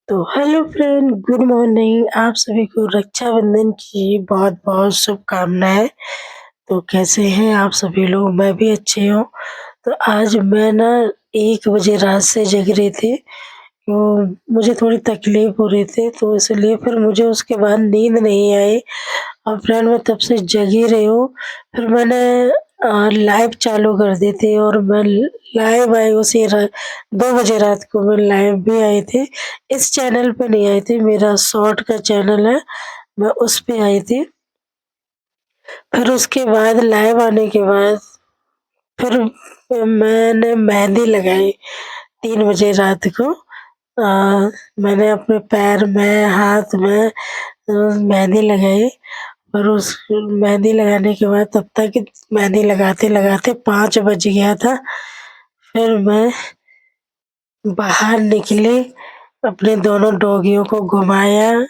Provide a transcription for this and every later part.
तो hello friend, good morning. आप सभी को रक्षाबंधन की बहुत-बहुत शुभकामनाएँ। तो कैसे हैं आप सभी लोग? मैं भी अच्छी हूँ। तो आज मैं ना 1 बजे रात से जग रही थी, तो मुझे थोड़ी तकलीफ़ हो रही थी, तो इसलिए फिर मुझे उसके बाद नींद नहीं आई। और फ्रेंड मैं तब से जग ही रही हूँ। फिर मैंने लाइव चालू कर दी थी और मैं लाइव आई उसी 2 बजे रात को मैं लाइव भी आई थी। इस चैनल पे नहीं आई थी, मेरा शॉर्ट का चैनल है, मैं उस पे आई थी। फिर उसके बाद लाइव आने के बाद फिर मैंने मेहंदी लगाई 3 बजे रात को। मैंने अपने पैर में, हाथ में मेहंदी लगाई और उस मेहंदी लगाने के बाद तब तक मेहंदी लगाते-लगाते 5 बज गया था। फिर मैं बाहर निकली, अपने दोनों डॉगियों को घुमाया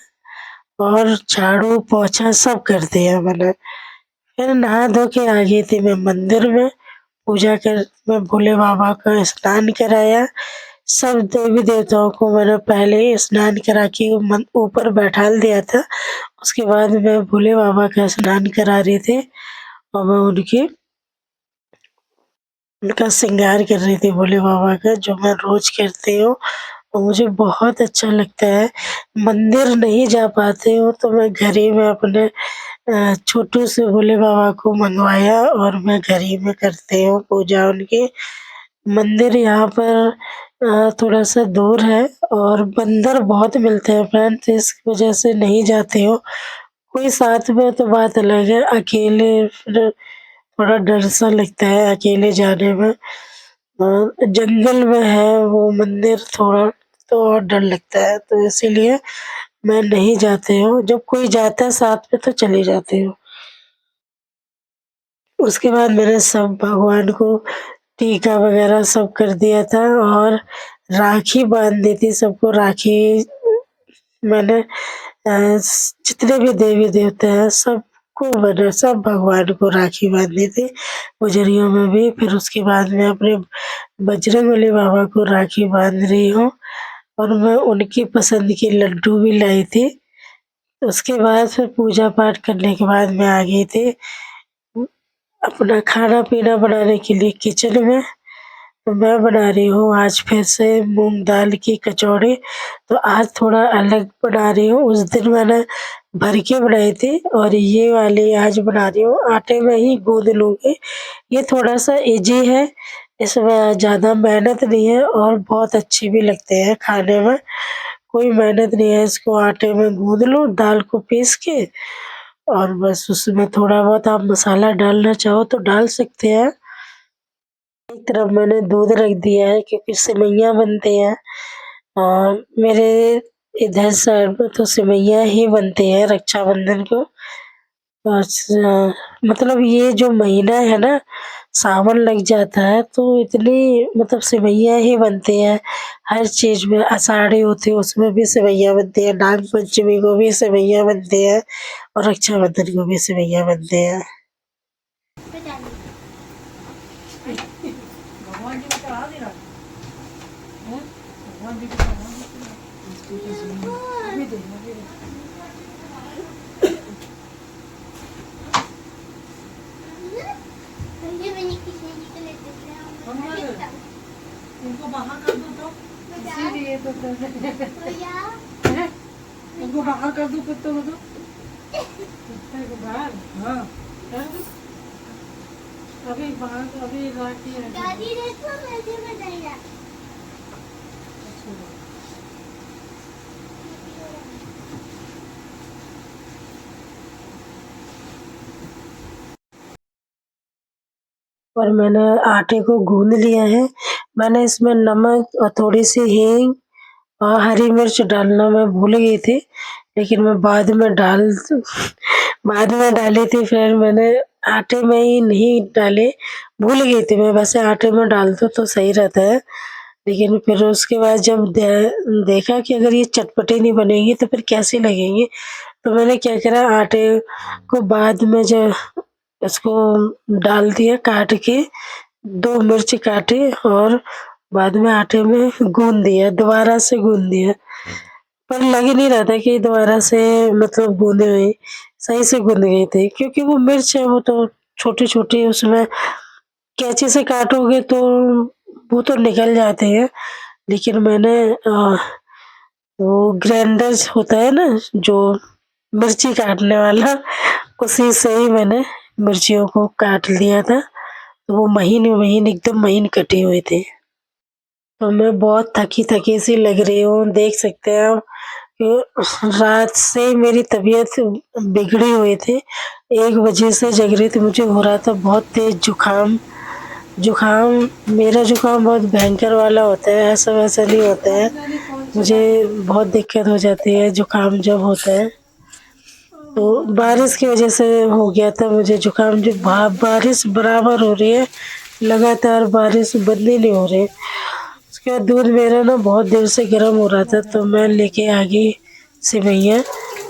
और झाड़ू, पोछा सब कर दिया मैंने। फिर नहा धो के आ गई थी मैं मंदिर में, पूजा कर मैं भोले बाबा का स्नान कराया। सब देवी-देवताओं को मैंने पहले ही स्नान करा के ऊपर बैठाल दिया था। उसके बाद मैं भोले बाबा का स्नान करा रही थी और मैं उनका श्रृंगार कर रही थी भोले बाबा का, जो मैं रोज़ करती हूँ और मुझे बहुत अच्छा लगता है। मंदिर नहीं जा पाती हूँ तो मैं घर ही में अपने छोटू से भोले बाबा को मँगवाया और मैं घर ही में करती हूँ पूजा उनकी। मंदिर यहाँ पर थोड़ा-सा दूर है और बंदर बहुत मिलते हैं फ्रेंड, तो इस वज़ह से नहीं जाती हूँ। कोई साथ में हो तो बात अलग है, अकेले फिर थोड़ा डर-सा लगता है अकेले जाने में। जंगल में है वो मंदिर थोड़ा, तो और डर लगता है, तो इसीलिए मैं नहीं जाती हूँ। जब कोई जाता है साथ में तो चली जाती हूँ। उसके बाद मैंने सब भगवान को टीका वगैरह सब कर दिया था और राखी बाँध दी थी सबको। राखी मैंने जितने भी देवी-देवता हैं सबको मैंने सब भगवान को राखी बाँधी थी, गुजरियों में भी। फिर उसके बाद मैं अपने बजरंगबली बाबा को राखी बाँध रही हूँ और मैं उनकी पसंद के लड्डू भी लाई थी। उसके बाद फिर पूजा-पाठ करने के बाद मैं आ गई थी अपना खाना-पीना बनाने के लिए किचन में। तो मैं बना रही हूँ आज फिर से मूँग दाल की कचौड़ी। तो आज थोड़ा अलग बना रही हूँ, उस दिन मैंने भर के बनाई थी और ये वाली आज बना रही हूँ, आटे में ही गूँध लूँगी। ये थोड़ा-सा ईज़ी है, इसमें ज़्यादा मेहनत नहीं है और बहुत अच्छे भी लगते हैं खाने में। कोई मेहनत नहीं है, इसको आटे में गूँध लो दाल को पीस के और बस उसमें थोड़ा बहुत आप मसाला डालना चाहो तो डाल सकते हैं। एक तरफ मैंने दूध रख दिया है क्योंकि सेवइयाँ बनती हैं और मेरे इधर साइड में तो सेवइयाँ ही बनती हैं रक्षाबंधन को। अच्छा, मतलब ये जो महीना है ना, सावन लग जाता है तो इतनी मतलब सेवइयाँ ही बनती हैं। हर चीज़ में आषाढ़ी होती है उसमें भी सेवइयाँ बनती हैं, नाग पंचमी को भी सेवइयाँ बनती हैं और रक्षाबंधन को भी सेवइयाँ बनती हैं। भगवान जी को चढ़ा दे रहा है। भगवान जी को चढ़ा अभी दे अभी दे। उनको बाहर कर दो तो इसीलिए तो उनको बाहर कर दो कुत्तों को तो कुत्ते को बाहर हाँ कर दो अभी बाहर अभी राखी है दादी देखो मुझे बताइए और मैंने आटे को गूँध लिया है। मैंने इसमें नमक और थोड़ी-सी हींग और हरी मिर्च डालना मैं भूल गई थी, लेकिन मैं बाद में डाली थी। फिर मैंने आटे में ही नहीं डाले, भूल गई थी मैं। वैसे आटे में डाल दो तो सही रहता है, लेकिन फिर उसके बाद जब देखा कि अगर ये चटपटी नहीं बनेगी तो फिर कैसी लगेंगी, तो मैंने क्या करा आटे को बाद में जब इसको डाल दिया काट के, 2 मिर्च काटी और बाद में आटे में गूँध दिया, दोबारा से गूँध दिया। पर लग ही नहीं रहा था कि दोबारा से मतलब गूँदे हुए, सही से गूँध गए थे क्योंकि वो मिर्च है वो तो छोटी-छोटी उसमें कैंची से काटोगे तो वो तो निकल जाते हैं। लेकिन मैंने वो ग्राइंडर्स होता है ना जो मिर्ची काटने वाला, उसी से ही मैंने मिर्चियों को काट लिया था। तो वो महीन-महीन एकदम महीन कटे हुए थे। तो मैं बहुत थकी-थकी सी लग रही हूँ, देख सकते हैं आप कि रात से मेरी तबीयत बिगड़ी हुई थी। 1 बजे से जग रही थी, मुझे हो रहा था बहुत तेज़ जुकाम। जुकाम मेरा जुकाम बहुत भयंकर वाला होता है, ऐसा-वैसा नहीं होता है। मुझे बहुत दिक्कत हो जाती है जुकाम जब होता है। तो बारिश की वज़ह से हो गया था मुझे जुकाम जो बारिश बराबर हो रही है, लगातार बारिश बंद ही नहीं हो रही। उसके बाद दूध मेरा ना बहुत देर से गर्म हो रहा था तो मैं लेके आ गई सेवइयाँ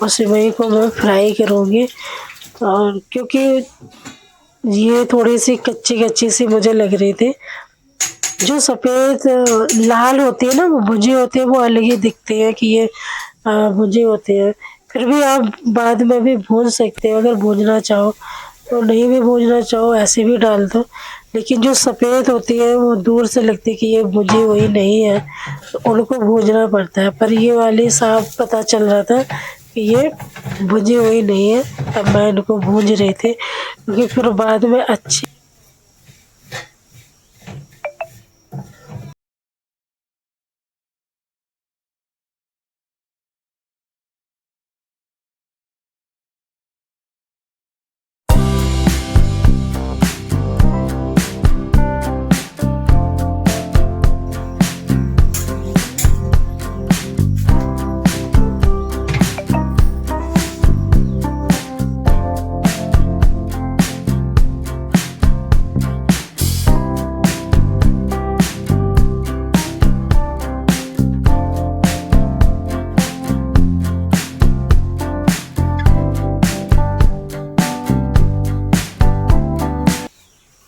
और सेवई को मैं फ्राई करूँगी और क्योंकि ये थोड़ी-सी कच्ची-कच्ची सी मुझे लग रही थी। जो सफ़ेद लाल होती है ना वो भुजी होती है वो अलग ही दिखती है कि ये भुजी होती है। फिर भी आप बाद में भी भून सकते हो अगर भूनना चाहो, तो नहीं भी भूनना चाहो ऐसे भी डाल दो। लेकिन जो सफ़ेद होती है वो दूर से लगती है कि ये भुजी हुई नहीं है, तो उनको भूनना पड़ता है। पर ये वाली साफ पता चल रहा था कि ये भुजी हुई नहीं है, तब मैं इनको भून रही थी क्योंकि फिर बाद में अच्छी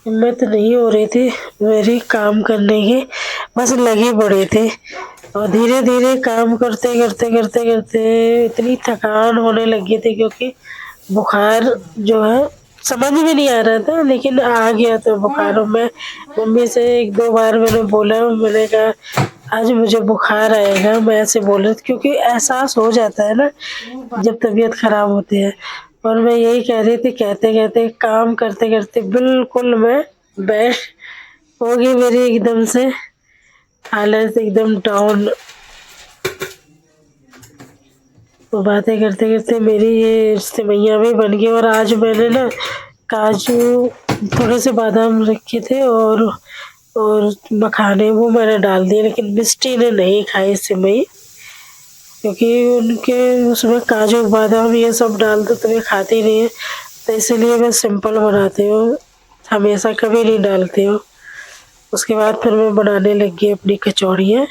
हिम्मत नहीं हो रही थी मेरी काम करने की, बस लगी पड़ी थी और धीरे-धीरे काम करते इतनी थकान होने लगी थी क्योंकि बुखार जो है समझ में नहीं आ रहा था लेकिन आ गया था बुखार और मैं मम्मी से 1-2 बार मैंने बोला मैंने कहा आज मुझे बुखार आएगा मैं ऐसे बोल रही थी क्योंकि एहसास हो जाता है ना जब तबीयत खराब होती है और मैं यही कह रही थी कहते-कहते काम करते-करते बिल्कुल मैं बेड हो गई मेरी एकदम से हालत एकदम डाउन। तो बातें करते-करते मेरी ये सेवइयाँ भी बन गई और आज मैंने ना काजू थोड़े से बादाम रखे थे और मखाने वो मैंने डाल दिए लेकिन मिष्टी ने नहीं खाई सेवई क्योंकि उनके उसमें काजू बादाम ये सब डाल दो तो वे खाती नहीं है तो इसीलिए मैं सिंपल बनाती हूँ हमेशा कभी नहीं डालती हूँ। उसके बाद फिर मैं बनाने लग गई अपनी कचौड़ियाँ।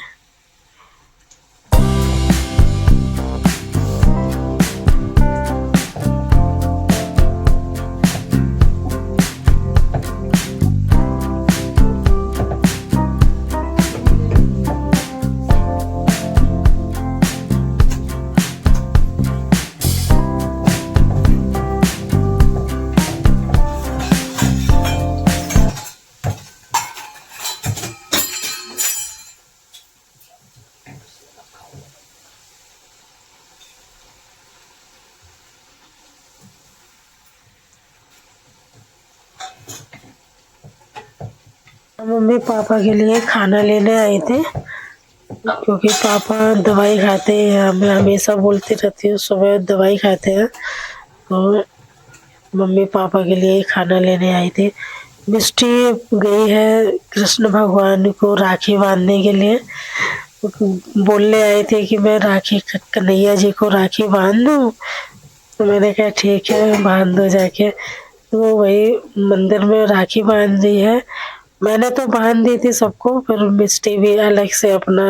मम्मी पापा के लिए खाना लेने आए थे क्योंकि पापा दवाई खाते हैं मैं हमेशा बोलती रहती हूँ सुबह दवाई खाते हैं तो मम्मी पापा के लिए खाना लेने आई थी। मिष्टी गई है कृष्ण भगवान को राखी बांधने के लिए बोलने आए थे कि मैं राखी कन्हैया जी को राखी बांध दूँ तो मैंने कहा ठीक है बांध दो जाके तो वही मंदिर में राखी बांध दी है। मैंने तो बांध दी थी सबको फिर मिष्टी भी अलग से अपना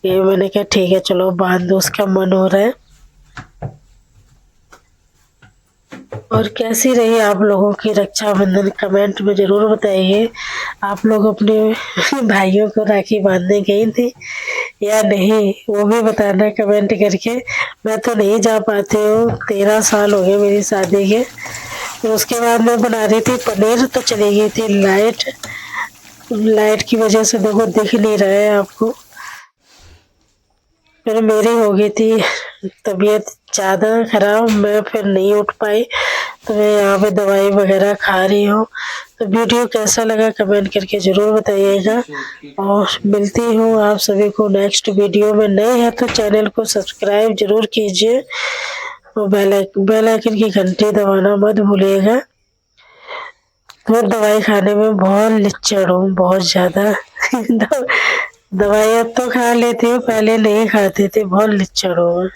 ये मैंने कहा ठीक है चलो बांध दो उसका मन हो रहा है। और कैसी रही आप लोगों की रक्षाबंधन कमेंट में ज़रूर बताइए। आप लोग अपने भाइयों को राखी बांधने गई थी या नहीं, वो भी बताना कमेंट करके। मैं तो नहीं जा पाती हूँ, 13 साल हो गए मेरी शादी के। तो उसके बाद मैं बना रही थी पनीर, तो चली गई थी लाइट। लाइट की वजह से देखो दिख नहीं रहा है आपको। फिर मेरी हो गई थी तबीयत ज़्यादा खराब, मैं फिर नहीं उठ पाई, तो मैं यहाँ पे दवाई वगैरह खा रही हूँ। तो वीडियो कैसा लगा कमेंट करके ज़रूर बताइएगा, और मिलती हूँ आप सभी को नेक्स्ट वीडियो में। नए हैं तो चैनल को सब्सक्राइब जरूर कीजिए, और बेल आइकन की घंटी दबाना मत भूलिएगा। मैं दवाई खाने में बहुत लिच्चड़ हूँ, बहुत ज़्यादा। दवाई अब तो खा लेती हूँ, पहले नहीं खाती थी, बहुत लिच्चड़ हूँ मैं।